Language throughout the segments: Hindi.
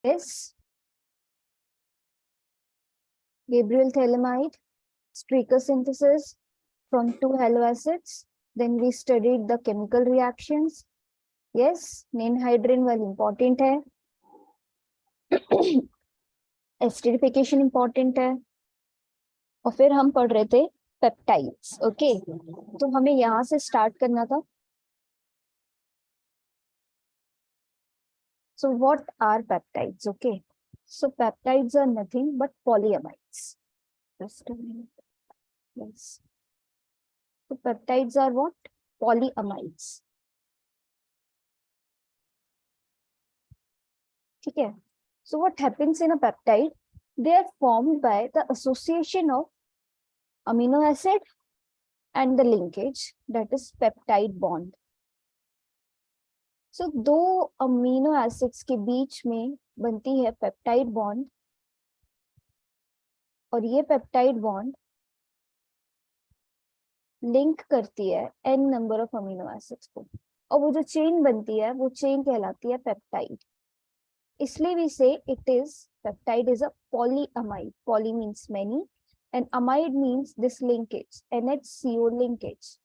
Yes. Gabriel thalamide, streaker synthesis from 2 halo acids. Then we studied the chemical reactions. Yes, ninhydrin वाली important है. एस्टिडिफिकेशन इंपॉर्टेंट है. और फिर हम पढ़ रहे थे पेप्टाइड्स. ओके, तो हमें यहाँ से स्टार्ट करना था. So what are peptides? Okay, so peptides are nothing but polyamides. Just a minute. Yes. So peptides are what? Polyamides. Okay. So what happens in a peptide? They are formed by the association of amino acid and the linkage, that is peptide bond. So दो अमीनो एसिड्स के बीच में बनती है पेप्टाइड बॉन्ड, और ये पेप्टाइड बॉन्ड लिंक करती है n number of amino acids को, और वो जो चेन बनती है वो चेन कहलाती है पेप्टाइड. इसलिए we say it is peptide is a polyamide. Poly means many and amide means this linkage, NHCO linkage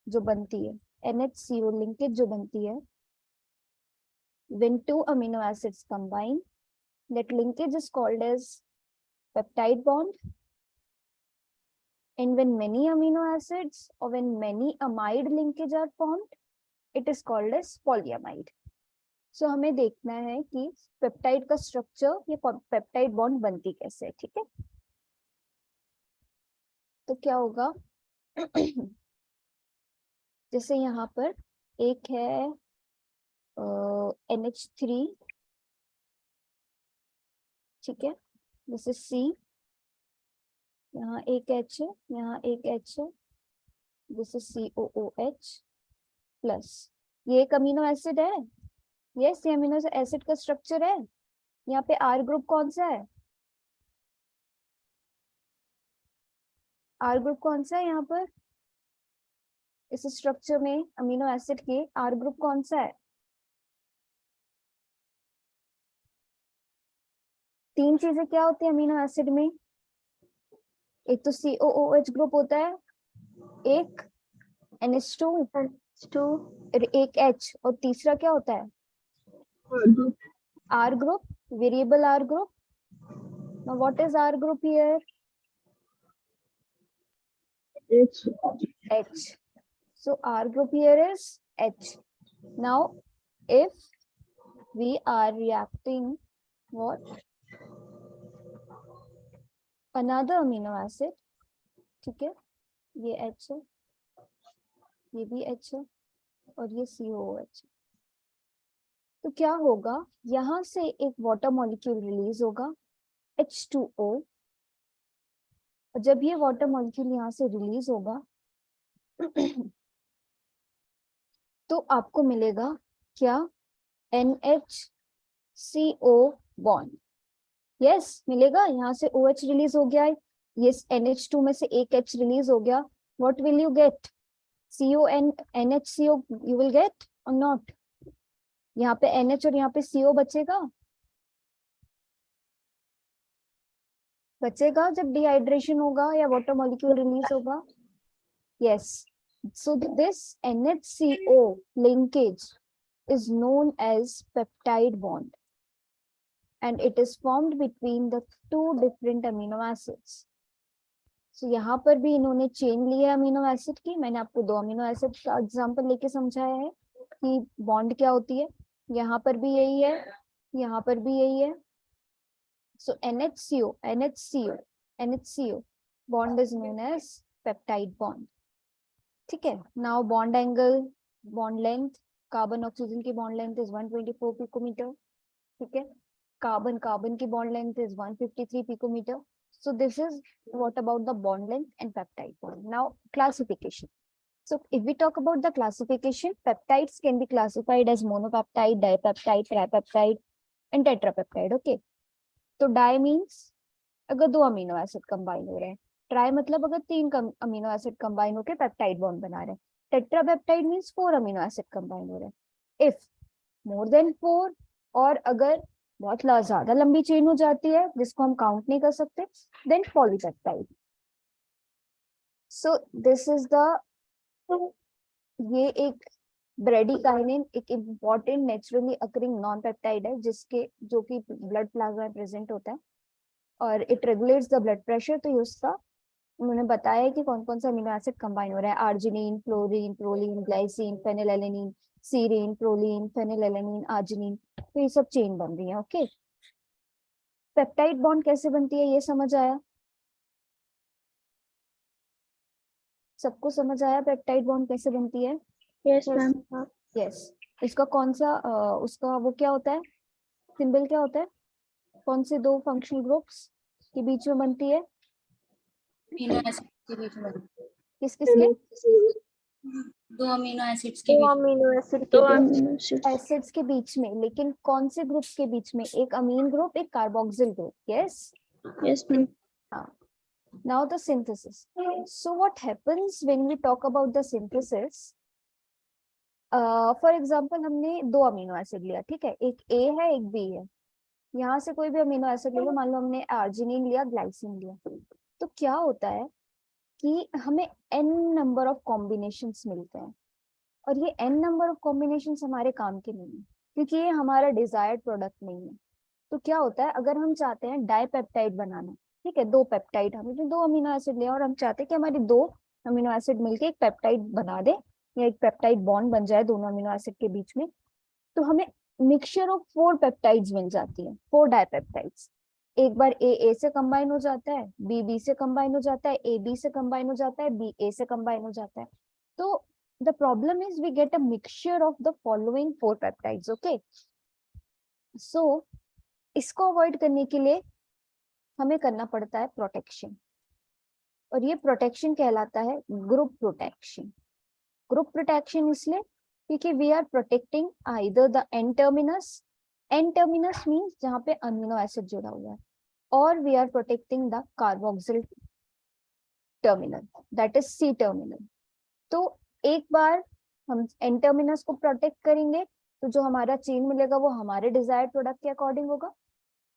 जो बनती है, NHCO linkage जो बनती है. When two amino acids combine, that linkage is called as peptide bond. And when many amino acids or when many amide linkage are formed, it is called as polyamide. So हमें देखना है कि पेप्टाइड का स्ट्रक्चर या पेप्टाइड बॉन्ड बनती कैसे है. ठीक है, तो क्या होगा जैसे यहाँ पर एक है NH3, ठीक है, जैसे C, यहाँ एक H है, यहाँ एक H है, जैसे COOH प्लस. ये एक अमीनो एसिड है. यस, ये अमीनो एसिड का स्ट्रक्चर है. यहाँ पे R ग्रुप कौन सा है? R ग्रुप कौन सा है यहाँ पर इस स्ट्रक्चर में? अमीनो एसिड के R ग्रुप कौन सा है? तीन चीजें क्या होती है अमीनो एसिड में? एक तो COOH ग्रुप होता है, एक NH2, और एक H, और तीसरा क्या होता है? R group, variable R group. Now what is R group here? H. So R group here is H. Now if we are reacting what? Another amino acid, ठीक है, ये H है, ये भी H है, और ये COOH. तो क्या होगा, यहाँ से एक वाटर मॉलिक्यूल रिलीज होगा H2O, और जब ये वाटर मॉलिक्यूल यहाँ से रिलीज होगा तो आपको मिलेगा क्या? NHCO bond. यस, मिलेगा. यहाँ से OH रिलीज हो गया है, ये NH2 में से एक H रिलीज हो गया. What will you get? CON NHCO you will gate और नॉट? यहाँ पे NH और यहाँ पे CO बचेगा, बचेगा जब डिहाइड्रेशन होगा या वाटर मॉलिक्यूल रिलीज होगा. Yes, so this NHCO linkage is known as peptide bond and it is formed between the two different amino acids. So यहाँ पर भी इन्होंने चेन ली है अमीनो एसिड की. मैंने आपको दो अमीनो एसिड का एग्जांपल लेके समझाया है कि बॉन्ड क्या होती है. यहाँ पर भी यही है, यहाँ पर भी यही है. So NHCO bond is known as peptide bond. ठीक है. Now bond angle, bond length, carbon oxygen की बॉन्ड लेंथ इज 124 पिकोमीटर. ठीक है, कार्बन कार्बन की bond length is 153 picometer. So this is what about the bond length and peptide bond. Now classification. So if we talk about the classification, peptides can be classified as monopeptide, dipeptide, tripeptide and tetrapeptide. Okay, तो डाई मीन्स अगर दो अमीनो एसिड कंबाइन हो रहे हैं, ट्राई मतलब अगर तीन अमीनो एसिड कंबाइन होकर पेप्टाइड बॉन्ड बना रहे हैं, tetrapeptide means 4 amino acid combine हो रहे हैं. इफ मोर देन 4 और अगर बहुत ज्यादा लंबी चेन हो जाती है जिसको हम काउंट नहीं कर सकते, then polypeptide. So this is the, ये एक ब्रेडिकाइनिन एक important naturally occurring non peptide है जिसके जो कि ब्लड प्लाज्मा में प्रेजेंट होता है और it regulates the blood pressure. तो ये उसका उन्होंने बताया है कि कौन कौन सा अमीनो एसिड कंबाइन हो रहा है, arginine, fluorine, proline, glycine, phenylalanine, serine, proline, phenylalanine, arginine, तो ये सब चेन बन रही है। ओके, पेप्टाइड बॉन्ड कैसे बनती है ये समझ आया? सबको समझ आया पेप्टाइड बॉन्ड कैसे बनती है? Yes ma'am. यस। इसका कौन सा उसका वो क्या होता है, सिंबल क्या होता है, कौन से दो फंक्शनल ग्रुप्स के बीच में बनती है? अमीनो एसिड के बीच में, किस किस के? दो अमीनो एसिड्स के बीच, अमीनो एसिड दो के बीच, एसिड्स के बीच में, लेकिन कौन से ग्रुप्स के बीच में? एक अमीन ग्रुप, एक carboxyl group. Yes. Yes ma'am. Now the synthesis. So what happens when we talk about the synthesis? For example, हमने दो अमीनो एसिड लिया, ठीक है, एक A है एक B है। यहाँ से कोई भी अमीनो एसिड ले लो, मान लो हमने आर्जिनिन लिया, ग्लाइसिन लिया, तो क्या होता है कि हमें n नंबर ऑफ कॉम्बिनेशंस मिलते हैं और ये n नंबर ऑफ कॉम्बिनेशंस हमारे काम के नहीं है क्योंकि ये हमारा डिजायर्ड प्रोडक्ट नहीं है। तो क्या होता है, अगर हम चाहते हैं डाइपेप्टाइड बनाना, ठीक है, दो पेप्टाइड, हमने तो दो अमीनो एसिड लिया और हम चाहते हैं कि हमारी दो अमीनो एसिड मिलके एक पेप्टाइड बना दे या एक पेप्टाइड बॉन्ड बन जाए दोनों अमीनो एसिड के बीच में, तो हमें मिक्सचर ऑफ 4 पेप्टाइड्स मिल जाती है, 4 डाइपेप्टाइड्स। एक बार ए से कंबाइन हो जाता है, बी से कंबाइन हो जाता है, ए बी से कंबाइन हो जाता है, बी ए से कंबाइन हो जाता है। तो the problem is we get a mixture of the following 4 peptides. Okay, so इसको अवॉइड करने के लिए हमें करना पड़ता है प्रोटेक्शन, और ये प्रोटेक्शन कहलाता है ग्रुप प्रोटेक्शन। ग्रुप प्रोटेक्शन इसलिए क्योंकि we are protecting either the N terminus means जहां पे अमीनो एसिड जुड़ा हुआ है, और we are protecting the carboxyl terminal, that is C terminal. तो एक बार हम एन टर्मिनस को प्रोटेक्ट करेंगे तो जो हमारा चेन मिलेगा वो हमारे डिजायर्ड प्रोडक्ट के अकॉर्डिंग होगा,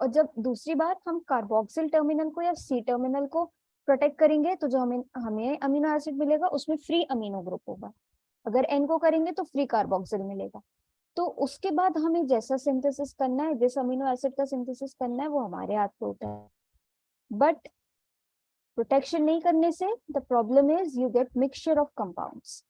और जब दूसरी बार हम कार्बोक्सिल टर्मिनल को या सी टर्मिनल को प्रोटेक्ट करेंगे तो जो हमें हमें अमीनो एसिड मिलेगा उसमें फ्री अमीनो ग्रुप होगा। अगर एन को करेंगे तो फ्री कार्बोक्सिल मिलेगा। तो उसके बाद हमें जैसा सिंथेसिस करना है, जिस अमीनो एसिड का सिंथेसिस करना है वो हमारे हाथ पे होता है। बट प्रोटेक्शन नहीं करने से the problem is you get mixture of compounds.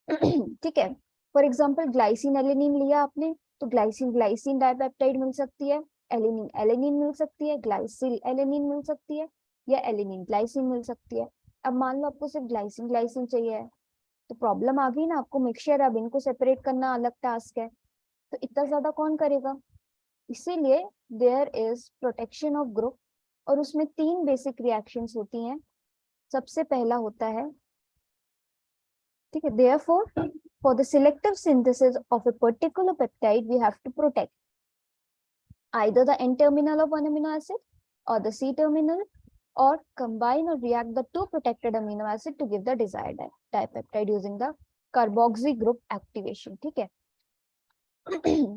ठीक है, फॉर एग्जांपल ग्लाइसिन एलेनिन लिया आपने, तो ग्लाइसिन ग्लाइसिन डाइपेप्टाइड मिल सकती है, एलेनिन एलेनिन मिल सकती है, ग्लाइसिल एलेनिन मिल सकती है, या एलेनिन ग्लाइसिन मिल सकती है। अब मान लो आपको सिर्फ ग्लाइसिन ग्लाइसिन चाहिए, तो प्रॉब्लम आ गई ना, आपको मिक्सचर, अब इनको सेपरेट करना अलग टास्क है, तो इतना ज्यादा कौन करेगा? इसीलिए there is protection of group, और उसमें 3 बेसिक रिएक्शंस होती हैं। सबसे पहला होता है, ठीक है, therefore for the selective synthesis of a particular peptide we have to protect either the N terminal of one amino acid or the C terminal, or combine or react the two protected amino acid to give the desired dipeptide using the carboxy group activation। ठीक है,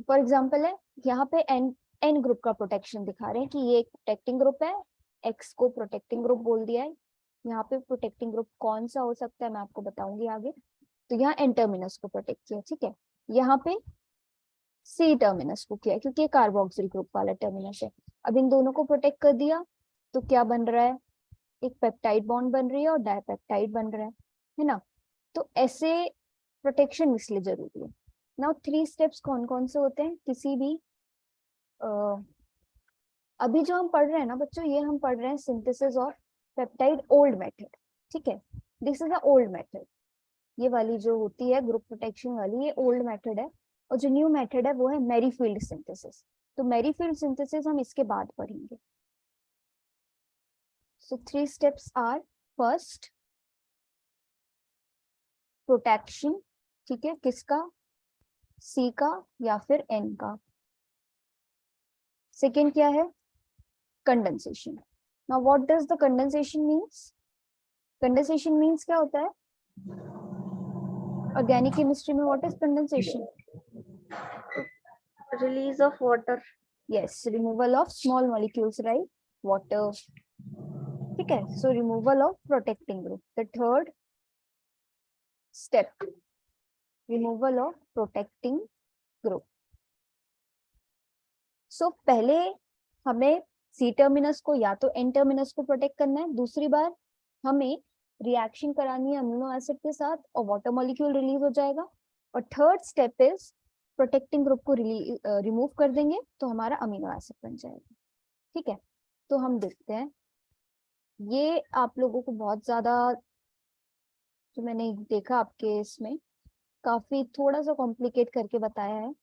फॉर एग्जाम्पल है यहाँ पे एन ग्रुप का प्रोटेक्शन दिखा रहे हैं कि ये एक प्रोटेक्टिंग ग्रुप है, एक्स को प्रोटेक्टिंग ग्रुप बोल दिया है। यहाँ पे प्रोटेक्टिंग ग्रुप कौन सा हो सकता है मैं आपको बताऊंगी आगे। तो यहाँ एन टर्मिनस को प्रोटेक्ट किया, ठीक है, यहाँ पे सी टर्मिनस को किया क्योंकि कार्बोक्सिल ग्रुप वाला टर्मिनस है। अब इन दोनों को प्रोटेक्ट कर दिया तो क्या बन रहा है, एक पेप्टाइड बॉन्ड बन रही है और डाइपेप्टाइड बन रहा है ना। तो ऐसे प्रोटेक्शन इसलिए जरूरी है। नाउ 3 स्टेप्स कौन कौन से होते हैं किसी भी अभी जो हम पढ़ रहे हैं ना बच्चों, ये हम पढ़ रहे हैं synthesis of peptide old method, ठीक है, this is the old method. ये वाली जो होती है ग्रुप प्रोटेक्शन वाली, ये ओल्ड मेथड है, और जो न्यू मेथड है वो है मैरीफील्ड सिंथेसिस। तो मैरीफील्ड सिंथेसिस हम इसके बाद पढ़ेंगे। सो 3 स्टेप्स आर, फर्स्ट प्रोटेक्शन, ठीक है, किसका, सी का या फिर एन का। सेकेंड क्या है, condensation. Now what does the condensation means? Condensation means क्या होता है ऑर्गेनिक केमिस्ट्री में, what is condensation? Release of water. Yes, removal of small molecules, right? Water. ठीक है, so removal of protecting group. The third step, removal of protecting group. So पहले हमें सी टर्मिनस को या तो एन टर्मिनस को प्रोटेक्ट करना है, दूसरी बार हमें रिएक्शन करानी है अमीनो एसिड के साथ और वाटर मॉलिक्यूल रिलीज हो जाएगा, और third step is protecting group को रिमूव कर देंगे तो हमारा अमीनो एसिड बन जाएगा. ठीक है, तो हम देखते हैं. ये आप लोगों को बहुत ज्यादा जो मैंने देखा आपके इसमें काफी थोड़ा सा कॉम्प्लिकेट करके बताया है,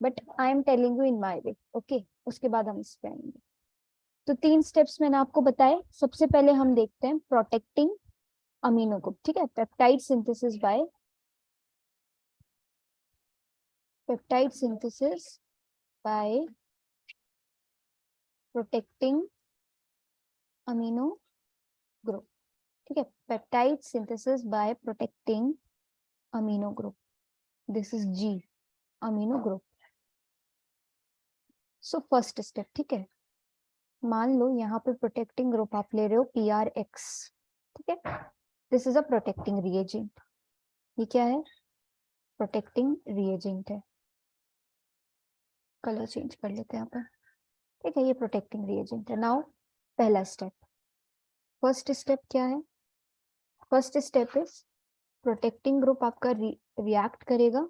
but I am telling you in my way. Okay, उसके बाद हम इस पे आएंगे. तो 3 स्टेप्स मैंने आपको बताए. सबसे पहले हम देखते हैं प्रोटेक्टिंग अमीनो ग्रुप. ठीक है, peptide synthesis by protecting amino group. ठीक है, peptide synthesis by protecting amino group. This is G, amino group. So first step. ठीक है, मान लो यहाँ पे प्रोटेक्टिंग ग्रुप आप ले रहे हो PRX. ठीक है, this is a protecting reagent. ये क्या है? प्रोटेक्टिंग रिएजेंट है. कलर चेंज कर लेते हैं यहाँ पर. ठीक है, ये प्रोटेक्टिंग रिएजेंट है. नाउ पहला स्टेप, फर्स्ट स्टेप क्या है? First step is protecting group आपका रिएक्ट करेगा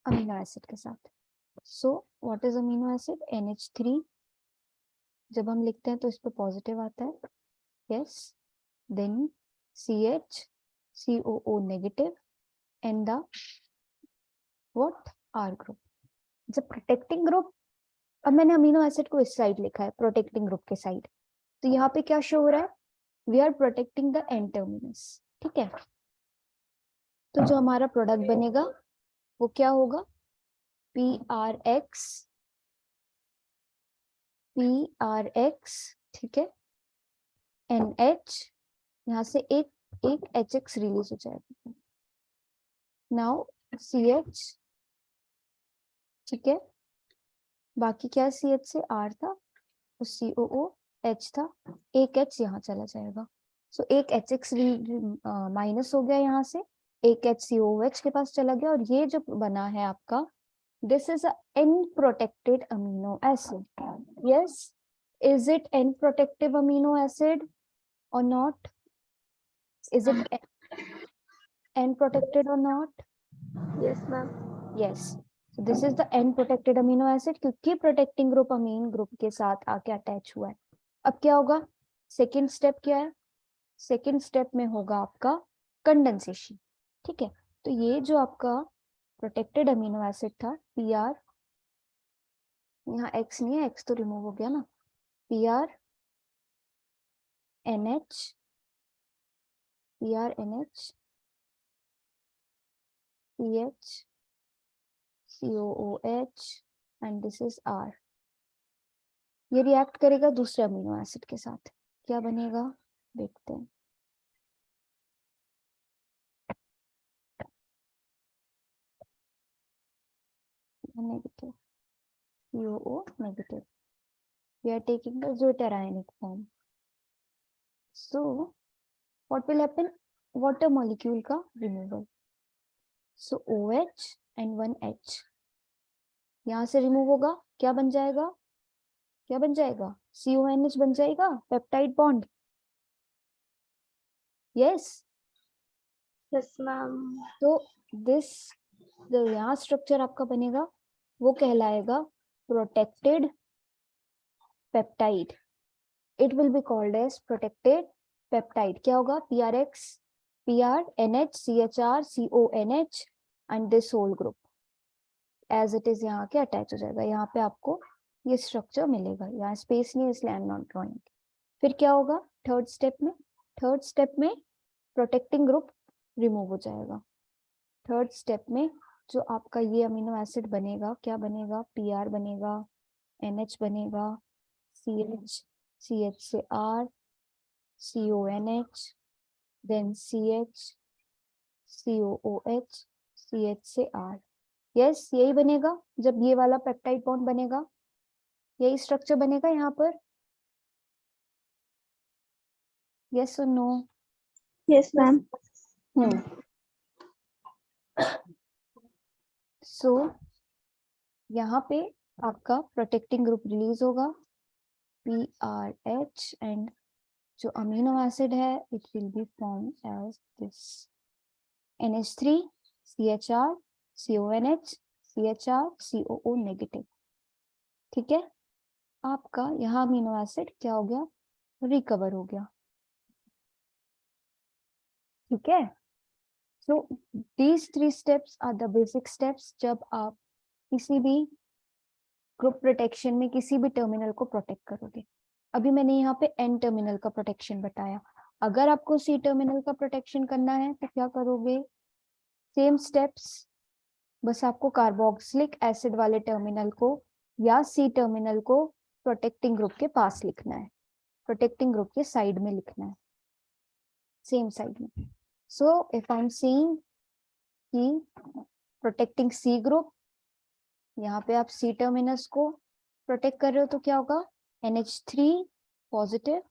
अमीनो एसिड के साथ. So what is amino acid? NH3. जब हम लिखते हैं तो इस पे पॉजिटिव आता है. Yes, then CH COO negative and the what? R group. जब प्रोटेक्टिंग ग्रुप, अब मैंने अमीनो एसिड को इस साइड लिखा है प्रोटेक्टिंग ग्रुप के साइड, तो यहाँ पे क्या शो हो रहा है? We are protecting the N terminus. ठीक है, तो जो हमारा प्रोडक्ट बनेगा वो क्या होगा? PRX. ठीक है, NH, यहाँ से एक HX रिलीज हो जाएगा. Now CH. ठीक है, बाकी क्या CH से R था, COO H था, एक H यहाँ चला जाएगा. सो एक HX माइनस हो गया यहाँ से, एक HCOH के पास चला गया, और ये जो बना है आपका, this is N protected amino acid. Yes, is it N protective amino acid or not? Is it N protected or not? Yes, ma'am. Yes. So this is the N protected amino acid क्योंकि प्रोटेक्टिंग ग्रुप अमीन ग्रुप के साथ आके अटैच हुआ है. अब क्या होगा? सेकेंड स्टेप क्या है? सेकेंड स्टेप में होगा आपका कंडेंसेशन. ठीक है, तो ये जो आपका प्रोटेक्टेड अमीनो एसिड था PR, यहाँ X नहीं है, X तो रिमूव हो गया ना, PR NH CH COOH and this is R. ये रिएक्ट करेगा दूसरे अमीनो एसिड के साथ. क्या बनेगा? देखते हैं. Negative, COO negative. We are taking the zwitterionic form. So what will happen? Water molecule का removal. So OH and 1H यहाँ से रिमूव होगा. क्या बन जाएगा? क्या बन जाएगा? CONH बन जाएगा, peptide bond. Yes. Yes, ma'am. तो दिस जो यहाँ स्ट्रक्चर आपका बनेगा वो कहलाएगा protected peptide. It will be called as protected peptide. क्या होगा? PRX PR NH CHR CONH and this whole group as it is यहाँ के अटैच हो जाएगा. यहाँ पे आपको ये स्ट्रक्चर मिलेगा. यहाँ स्पेस नहीं है इसलिए आई एम नॉट ड्रॉइंग. फिर क्या होगा थर्ड स्टेप में? थर्ड स्टेप में प्रोटेक्टिंग ग्रुप रिमूव हो जाएगा. थर्ड स्टेप में जो आपका ये अमीनो एसिड बनेगा, क्या बनेगा? PR बनेगा, NH बनेगा, CH से R, CONH, देन CH COOH, CH से R. यस यही बनेगा जब ये वाला पेप्टाइड बॉन्ड बनेगा, यही स्ट्रक्चर बनेगा यहाँ पर। यस और नो? Yes, ma'am. सो यहाँ पे आपका प्रोटेक्टिंग ग्रुप रिलीज होगा PRH, एंड जो अमीनो एसिड है it will be form as this NH3 CHR CONH CHR COO negative. ठीक है, आपका यहाँ अमीनो एसिड क्या हो गया, रिकवर हो गया। ठीक है, so these 3 steps are the basic steps जब आप किसी भी ग्रुप प्रोटेक्शन में किसी भी टर्मिनल को प्रोटेक्ट करोगे। अभी मैंने यहाँ पे N टर्मिनल का प्रोटेक्शन बताया, अगर आपको C टर्मिनल का प्रोटेक्शन करना है तो क्या करोगे, सेम स्टेप्स, बस आपको कार्बोक्सिलिक एसिड वाले टर्मिनल को या C टर्मिनल को प्रोटेक्टिंग ग्रुप के पास लिखना है, प्रोटेक्टिंग ग्रुप के साइड में लिखना है, सेम साइड में। So if I am seeing कि प्रोटेक्टिंग C ग्रुप, यहाँ पे आप C टर्मिनस को प्रोटेक्ट कर रहे हो तो क्या होगा, NH3 पॉजिटिव,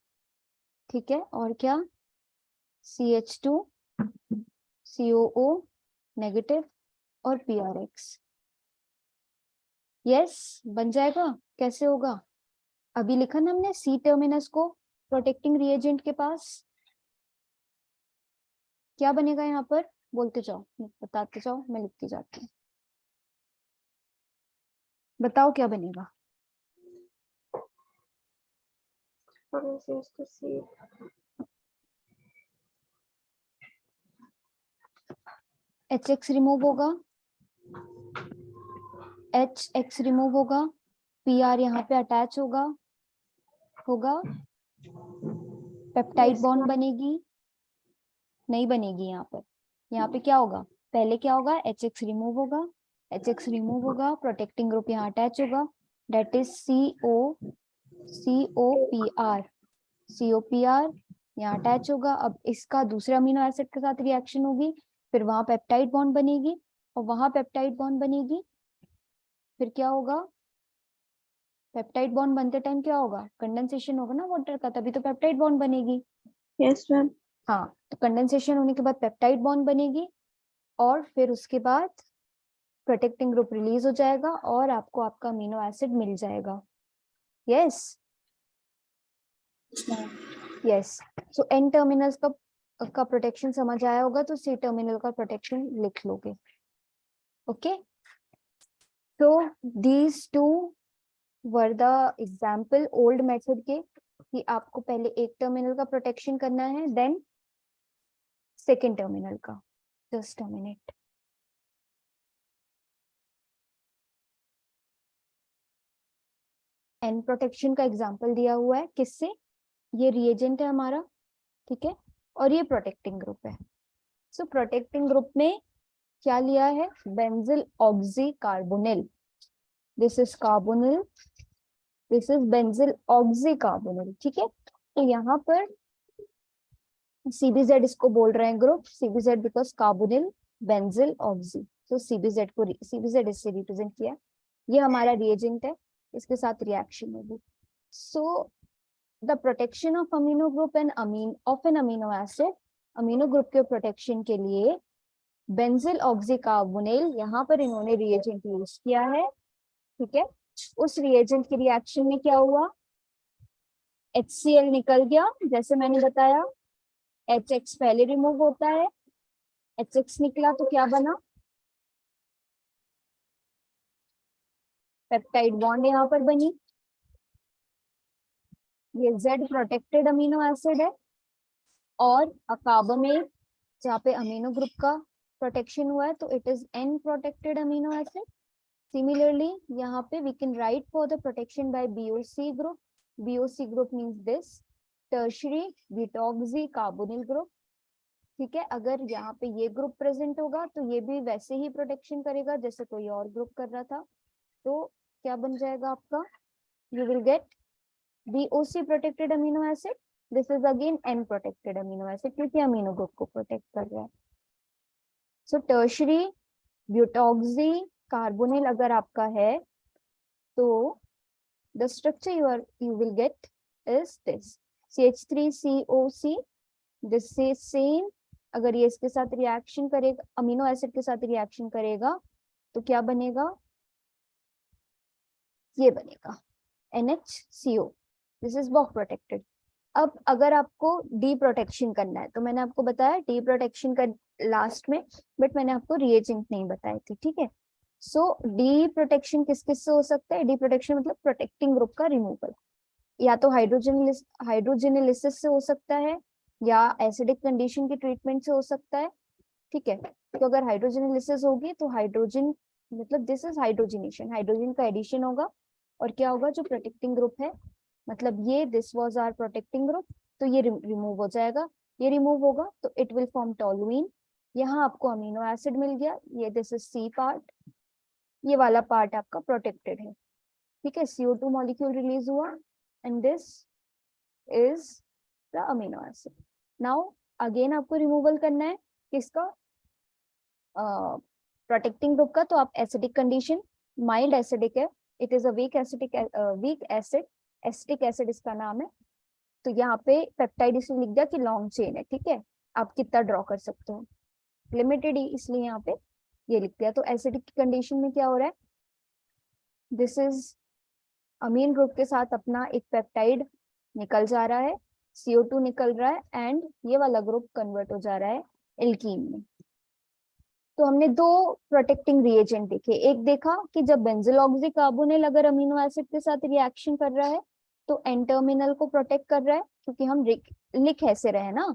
ठीक है, और क्या CH2 COO नेगेटिव और PRX। यस बन जाएगा, कैसे होगा, अभी लिखा ना हमने C टर्मिनस को प्रोटेक्टिंग रिएजेंट के पास, क्या बनेगा यहाँ पर, बोलते जाओ, बताते जाओ, मैं लिखती जाती हूँ, बताओ क्या बनेगा। C. HX रिमूव होगा, HX रिमूव होगा, PR यहाँ पे अटैच होगा, पेप्टाइड Yes, बॉन्ड ma'am. बनेगी, नहीं बनेगी यहाँ पर, यहाँ पे क्या होगा, पहले क्या होगा, HX रिमूव होगा, HX रिमूव होगा, प्रोटेक्टिंग ग्रुप यहाँ अटैच होगा, डेट इज COPR यहाँ अटैच होगा। अब इसका दूसरे अमीनो एसिड के साथ रिएक्शन होगी, फिर वहां पेप्टाइड बॉन्ड बनेगी और वहां पेप्टाइड बॉन्ड बनेगी, फिर क्या होगा, पेप्टाइड बॉन्ड बनते टाइम क्या होगा, कंडेंसेशन होगा ना वाटर का, तभी तो पेप्टाइड बॉन्ड बनेगी। Yes, ma'am. हाँ, तो कंडेंसेशन होने के बाद पेप्टाइड बॉन्ड बनेगी और फिर उसके बाद प्रोटेक्टिंग ग्रुप रिलीज हो जाएगा और आपको आपका अमीनो एसिड मिल जाएगा। यस यस, सो एन टर्मिनल्स का प्रोटेक्शन समझ आया होगा, तो सी टर्मिनल का प्रोटेक्शन लिख लोगे। ओके, तो these two were the example old method के, कि आपको पहले एक टर्मिनल का प्रोटेक्शन करना है, देन सेकेंड टर्मिनल का। Just a minute, N protection का एग्जाम्पल दिया हुआ है, किससे, ये रिएजेंट है हमारा, ठीक है, और ये प्रोटेक्टिंग ग्रुप है। सो प्रोटेक्टिंग ग्रुप में क्या लिया है, benzyl oxy carbonyl, this is carbonyl, this is benzyl oxy carbonyl, ठीक है। तो यहाँ पर CBZ इसको बोल रहे हैं group, CBZ because carbonyl benzyl oxy, तो CBZ को CBZ इससे रिप्रेजेंट किया, ये हमारा रिएजेंट है, इसके साथ रिएक्शन होगी। So the protection of amino group and of N amino acid, amino group के प्रोटेक्शन के लिए बेंजिल ऑक्सी कार्बोनिल, यहाँ पर इन्होंने रिएजेंट यूज किया है, ठीक है। उस रिएजेंट के रिएक्शन में क्या हुआ, HCl निकल गया, जैसे मैंने बताया, HX पहले रिमूव होता है, HX निकला तो क्या बना, पेप्टाइड बॉन्ड यहाँ पर बनी, ये Z प्रोटेक्टेड अमीनो एसिड है, और कार्बोनेट जहाँ पे अमीनो ग्रुप का प्रोटेक्शन हुआ है, तो it is N protected amino acid. Similarly यहाँ पे we can write for the protection by BOC group, BOC group means this tertiary butoxy carbonyl group, ठीक है। अगर यहाँ पे ये ग्रुप प्रेजेंट होगा तो ये भी वैसे ही प्रोटेक्शन करेगा जैसे कोई और ग्रुप कर रहा था, तो क्या बन जाएगा आपका, you will gate BOC protected amino acid, this is again N protected amino acid, क्योंकि अमीनो ग्रुप को प्रोटेक्ट कर रहा है। सो टर्शरी ब्यूटॉक्सी कार्बोनिल अगर आपका है तो the structure you will get is this CH3COC. this is same. अगर ये इसके साथ रिएक्शन करेगा, अमीनो एसिड के साथ रिएक्शन करेगा तो क्या बनेगा, ये बनेगा NHCO. This is Boc protected. अब अगर आपको डी प्रोटेक्शन करना है तो मैंने आपको बताया डी प्रोटेक्शन कर लास्ट में, बट मैंने आपको रिएजेंट नहीं बताए थे, ठीक है. सो डी प्रोटेक्शन किस किस से हो सकता है, डी प्रोटेक्शन मतलब प्रोटेक्टिंग ग्रुप का रिमूवल, या तो हाइड्रोजनेलिसिस से हो सकता है या एसिडिक कंडीशन की ट्रीटमेंट से हो सकता है, ठीक है. तो अगर हाइड्रोजनेलिसिस होगी तो हाइड्रोजन मतलब दिस इज हाइड्रोजनेशन, हाइड्रोजन का एडिशन होगा और क्या होगा, जो प्रोटेक्टिंग ग्रुप है मतलब ये this was our protecting group, तो ये रिमूव हो जाएगा. ये रिमूव होगा तो इट विल फॉर्म टोलुइन. यहाँ आपको अमीनो एसिड मिल गया, ये दिस इज सी पार्ट, ये वाला पार्ट आपका प्रोटेक्टेड है, ठीक है. CO2 मॉलिक्यूल रिलीज हुआ and this is the amino acid. Now again आपको रिमूवल करना है किसका, प्रोटेक्टिंग ग्रुप का. तो आप एसिडिक कंडीशन, माइल्ड एसिडिक है, it is a weak acid, acetic acid इसका नाम है. तो यहाँ पे पेप्टाइड इसलिए लिख दिया कि लॉन्ग चेन है, ठीक है. आप कितना ड्रॉ कर सकते हो, लिमिटेड ही, इसलिए यहाँ पे ये लिख दिया. तो एसिडिक की कंडीशन में क्या हो रहा है, दिस इज अमीन ग्रुप के साथ अपना एक पेप्टाइड निकल जा रहा है, CO2 निकल रहा है एंड ये वाला ग्रुप कन्वर्ट हो जा रहा है एल्कीन में. तो हमने दो प्रोटेक्टिंग रिएजेंट देखे. एक देखा कि जब बेंजोलऑक्सी कार्बोनिल अगर अमीनो एसिड के साथ रिएक्शन कर रहा है तो एन टर्मिनल को प्रोटेक्ट कर रहा है, क्योंकि हम लिख ऐसे रहे हैं ना,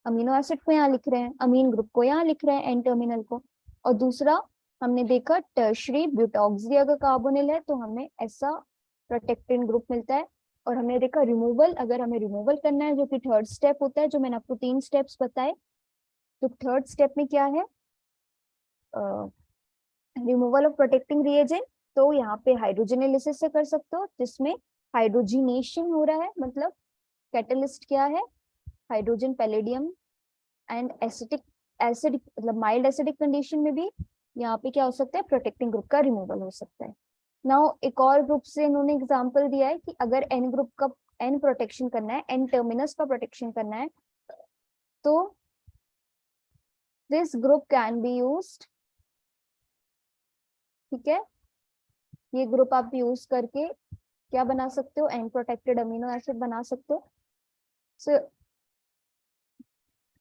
अमीनो एसिड को यहाँ लिख रहे हैं, अमीन ग्रुप को यहाँ लिख रहे हैं, एन टर्मिनल को. और दूसरा हमने देखा टर्शरी ब्यूटॉक्सी अगर कार्बोनिल है तो हमें ऐसा प्रोटेक्टिंग ग्रुप मिलता है. और हमने देखा रिमूवल, अगर हमें रिमूवल करना है जो कि थर्ड स्टेप होता है, जो मैंने आपको 3 स्टेप्स बताए. तो थर्ड स्टेप में क्या है, रिमूवल ऑफ प्रोटेक्टिंग रिएजेंट. तो यहाँ पे हाइड्रोजनेलिसिस से कर सकते हो जिसमें हाइड्रोजिनेशन हो रहा है, मतलब कैटलिस्ट क्या है, हाइड्रोजन पैलेडियम एंड एसिड मतलब माइल्ड एसिडिक कंडीशन में भी यहाँ पे क्या हो सकता है, प्रोटेक्टिंग ग्रुप का रिमूवल हो सकता है. नाउ एक और ग्रुप से इन्होंने एग्जांपल दिया है कि अगर एन ग्रुप का एन प्रोटेक्शन करना है, एन टर्मिनस का प्रोटेक्शन करना है, तो this group can be used, ठीक है. ये ग्रुप आप यूज करके क्या बना सकते हो, एन प्रोटेक्टेड अमीनो एसिड बना सकते हो. So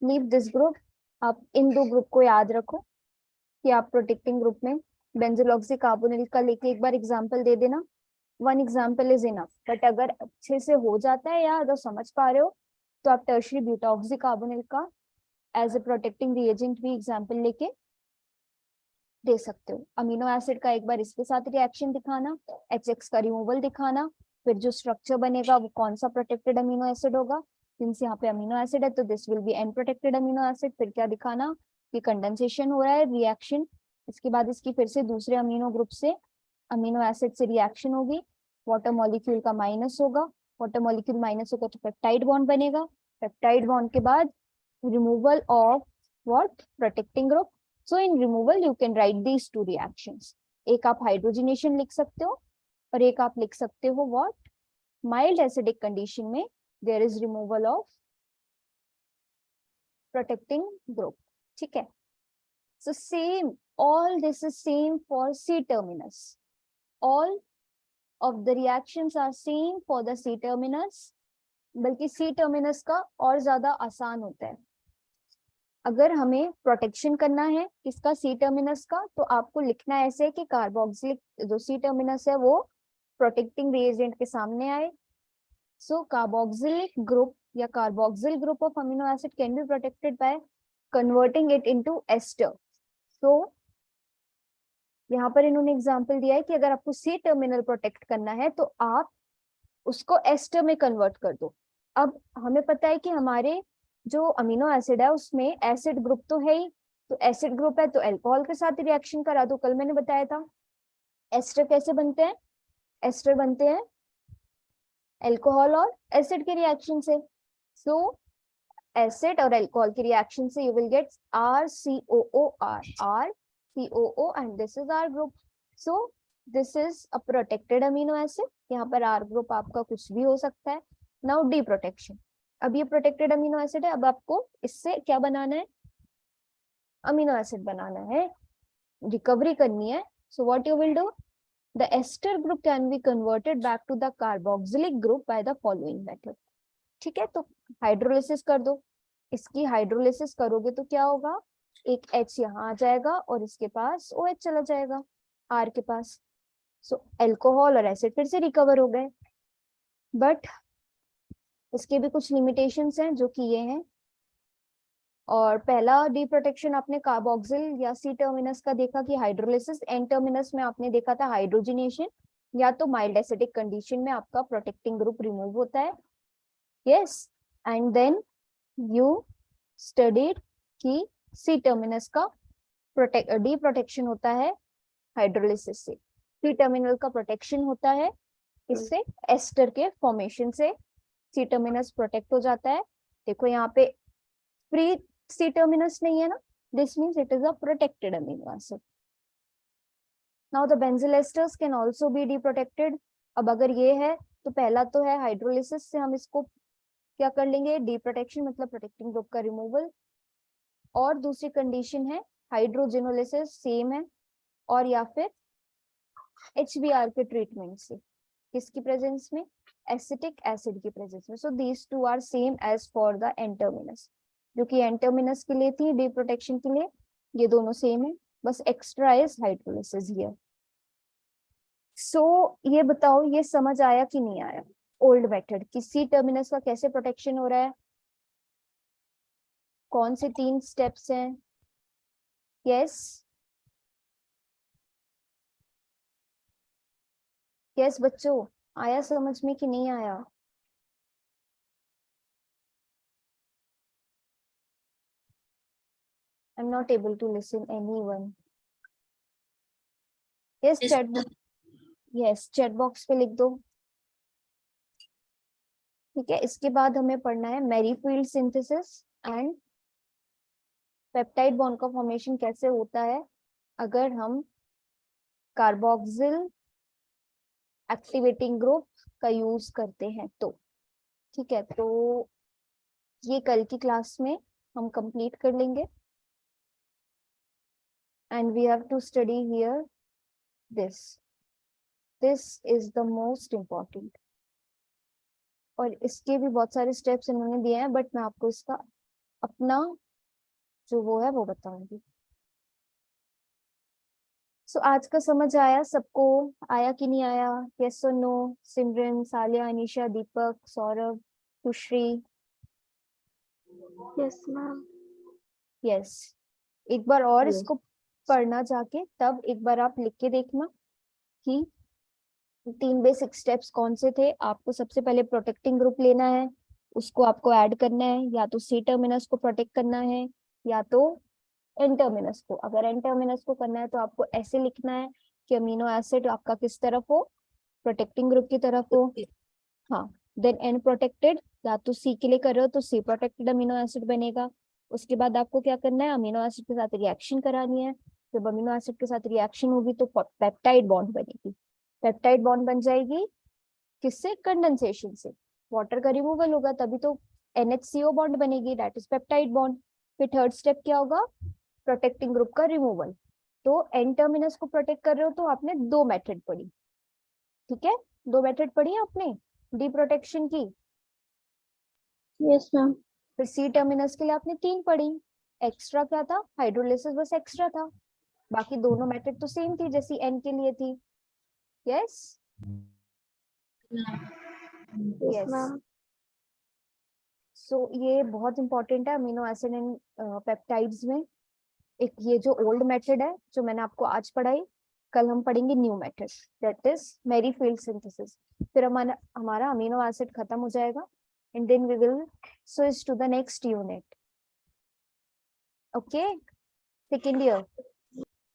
leave this group. आप इन दो ग्रुप को याद रखो कि आप प्रोटेक्टिंग ग्रुप में बेंजोलऑक्सी कार्बोनिल का लेके एक बार एग्जांपल दे देना. 1 एग्जांपल इज इनफ, बट अगर अच्छे से हो जाता है या अगर समझ पा रहे हो तो आप टर्शरी ब्यूटॉक्सी कार्बोनिल का एज ए प्रोटेक्टिंग रिएजेंट भी एग्जांपल लेके दे सकते हो. अमीनो एसिड का एक बार इसके साथ रिएक्शन दिखाना, HX का रिमूवल दिखाना, फिर जो स्ट्रक्चर बनेगा वो कौन सा प्रोटेक्टेड अमीनो एसिड होगा. सिंस यहाँ पे अमीनो एसिड है तो this will be N protected amino acid. फिर क्या दिखाना कि कंडेंसेशन हो रहा है, रिएक्शन, इसके बाद इसकी फिर से दूसरे अमीनो ग्रुप से अमीनो एसिड से रिएक्शन होगी, वाटर मॉलिक्यूल का माइनस होगा, वाटर मॉलिक्यूल माइनस होगा तो पेप्टाइड बॉन्ड बनेगा, पेप्टाइड बॉन्ड के बाद removal of what, protecting group. So in removal you can write these two reactions. एक आप हाइड्रोजनेशन लिख सकते हो और एक आप लिख सकते हो what, mild acidic condition में there is removal of protecting group, ठीक है. So same, all this is same for C terminus. All of the reactions are same for the C terminus, बल्कि C terminus का और ज्यादा आसान होता है. अगर हमें प्रोटेक्शन करना है किसका, सी टर्मिनस का, तो आपको लिखना ऐसे है कि कार्बोक्सिलिक जो सी टर्मिनस है वो प्रोटेक्टिंग रिएजेंट के सामने आए. सो कार्बोक्सिलिक ग्रुप या carboxyl group of amino acid can be protected by converting it into ester. So यहाँ पर इन्होंने एग्जांपल दिया है कि अगर आपको सी टर्मिनल प्रोटेक्ट करना है तो आप उसको एस्टर में कन्वर्ट कर दो. अब हमें पता है कि हमारे जो अमीनो एसिड है उसमें एसिड ग्रुप तो है ही, तो एसिड ग्रुप है तो अल्कोहल के साथ रिएक्शन करा दो. कल मैंने बताया था एस्टर कैसे बनते हैं, एस्टर बनते हैं अल्कोहल और एसिड के रिएक्शन से. सो एसिड और अल्कोहल के रिएक्शन से you will get RCOOR, RCOO, and this is our group. So this is a protected amino acid, यहाँ पर R ग्रुप आपका कुछ भी हो सकता है। नाउ डी प्रोटेक्शन, अब ये प्रोटेक्टेड अमीनो एसिड है, अब आपको इससे क्या बनाना है, अमीनो एसिड बनाना है, रिकवरी करनी है। So what you will do, the ester group can be converted back to the carboxylic group by the following method. ठीक है, तो हाइड्रोलिसिस कर दो, इसकी हाइड्रोलिसिस करोगे तो क्या होगा, एक H यहाँ आ जाएगा और इसके पास OH चला जाएगा R के पास। सो अल्कोहल और एसिड फिर से रिकवर हो गए, बट इसके भी कुछ लिमिटेशंस हैं जो कि ये हैं। और पहला डी प्रोटेक्शन आपने कार्बोक्सिल या सी टर्मिनस का देखा कि हाइड्रोलिसिस, एन टर्मिनस में आपने देखा था हाइड्रोजिनेशन, या तो माइल्ड एसिडिक कंडीशन में आपका प्रोटेक्टिंग ग्रुप रिमूव होता है। Yes, and then you studied कि सी टर्मिनस का डी प्रोटेक्शन होता है हाइड्रोलिसिस से, सी टर्मिनल का प्रोटेक्शन होता है इससे, एस्टर के फॉर्मेशन से सी टर्मिनस प्रोटेक्ट हो जाता है। देखो यहाँ पे फ्री सी टर्मिनस नहीं है ना, this means it is a protected amino acid. Now the benzyl esters can also be deprotected. अब अगर ये है तो पहला तो है हाइड्रोलिसिस से हम इसको क्या कर लेंगे, डी प्रोटेक्शन मतलब प्रोटेक्टिंग ग्रुप का रिमूवल, और दूसरी कंडीशन है हाइड्रोजिनोलिसिस, सेम है, और या फिर HBr के ट्रीटमेंट से, किसकी प्रेजेंस में, एसिटिक एसिड की प्रेजेंस में। So these two are same as for the N terminus, जो कि एन टर्मिनस के लिए थी डी प्रोटेक्शन के लिए, ये दोनों सेम है, बस एक्स्ट्रा इज हाइड्रोलिसिस हियर। सो ये बताओ ये समझ आया कि नहीं आया, ओल्ड मेथड कि सी टर्मिनस का कैसे प्रोटेक्शन हो रहा है, कौन से 3 स्टेप्स हैं। यस यस बच्चों, आया समझ में कि नहीं आया। I'm not able to listen anyone. Yes, Yes, chat box. Yes, chat box पे लिख दो। ठीक है, इसके बाद हमें पढ़ना है मैरीफील्ड सिंथेसिस एंड पेप्टाइड बॉन्ड का फॉर्मेशन कैसे होता है अगर हम कार्बोक्सिल एक्टिवेटिंग ग्रुप का यूज करते हैं तो। ठीक है, तो ये कल की क्लास में हम कंप्लीट कर लेंगे, and we have to study here this is the most important. और इसके भी बहुत सारे स्टेप्स इन्होंने दिए हैं, बट मैं आपको इसका अपना जो वो है वो बताऊंगी। सो आज का समझ आया सबको, आया कि नहीं आया, यस और नो, सिमरन, सालिया, अनीशा, दीपक, सौरभ, सुश्री। Yes, ma'am. यस, एक बार और Yes. इसको पढ़ना जाके, तब एक बार आप लिख के देखना कि 3 बेसिक स्टेप्स कौन से थे। आपको सबसे पहले प्रोटेक्टिंग ग्रुप लेना है, उसको आपको ऐड करना है, या तो सी टर्मिनस को प्रोटेक्ट करना है या तो एन टर्मिनस को। अगर एन टर्मिनस को करना है तो आपको ऐसे लिखना है कि अमीनो एसिड आपका किस तरफ हो, प्रोटेक्टिंग ग्रुप की तरफ हो। हाँ, देन एन प्रोटेक्टेड, या तो सी के लिए कर रहे हो तो सी प्रोटेक्टेड अमीनो एसिड बनेगा। उसके बाद आपको क्या करना है, अमीनो एसिड के साथ रिएक्शन करानी है। जब अमीनो एसिड के साथ रिएक्शन होगी तो पेप्टाइड बॉन्ड बनेगी। पेप्टाइड बॉन्ड बन जाएगी किससे, कंडेंसेशन से, वाटर का रिमूवल होगा तभी तो NHCO बॉन्ड बनेगी, दैट इज पेप्टाइड बॉन्ड। फिर थर्ड स्टेप क्या होगा, प्रोटेक्टिंग ग्रुप का रिमूवल। तो एन टर्मिनस को प्रोटेक्ट कर रहे हो तो आपने 2 मेथड पढ़ी, ठीक है, 2 मेथड पढ़ी आपने डी प्रोटेक्शन की। Yes, ma'am. फिर सी टर्मिनस के लिए आपने 3 पढ़ी, एक्स्ट्रा क्या था, हाइड्रोलिसिस बस एक्स्ट्रा था, बाकी दोनों मेथड तो सेम थी जैसी एन के लिए थी। Yes Yes, yes, ma'am. सो ये बहुत इंपॉर्टेंट है अमीनो एसिड एंड पेप्टाइड्स में। एक ये जो ओल्ड मेथड है जो मैंने आपको आज पढ़ाई, कल हम पढ़ेंगे new method, that is Merrifield synthesis. फिर हमारा अमीनो एसिड खत्म हो जाएगा, and then we will switch to the next unit. Okay, second year.